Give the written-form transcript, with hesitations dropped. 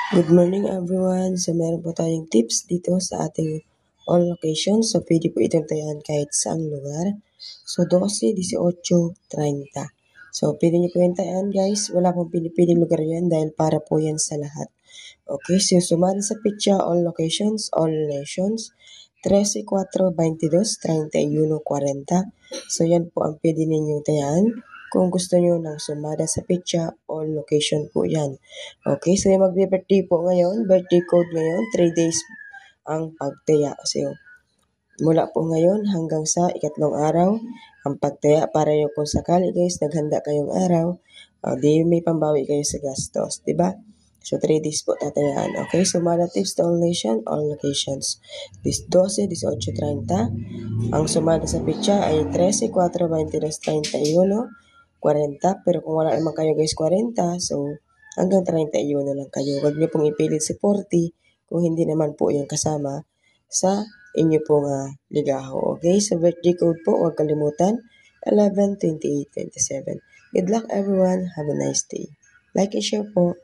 Good morning everyone! So meron po tayong tips dito sa ating all locations. So pwede po itong tayaan kahit saang lugar. So 12, 18, 30. So pwede nyo po yung tayaan guys. Wala pong pinipiling lugar yan dahil para po yan sa lahat. Okay, so sumali sa picture all locations, all nations. 13, 4, 22, 31, 40. So yan po ang pwede ninyong tayaan. Kung gusto nyo ng sumada sa picture, all location po yan. Okay, so yung magbe-birthday po ngayon, birthday code ngayon, 3 days ang pagtaya. So mula po ngayon hanggang sa ikatlong araw, ang pagtaya para yung kung sakali guys, naghanda kayong araw, di may pambawi kayo sa gastos, di ba? So 3 days po tatayaan. Okay, so mga tips to all nation, all locations. 12, 18, 30. Ang sumada sa pitsa ay 13, 4, 22, 31, 40. Pero kung wala naman kayo guys 40, so hanggang 31 lang kayo. Huwag niyo pong ipilit si 40 kung hindi naman po yung kasama sa inyo pong ligaho. Okay, so birthday code po, huwag kalimutan, 11, 28, 27. Good luck everyone. Have a nice day. Like and share po.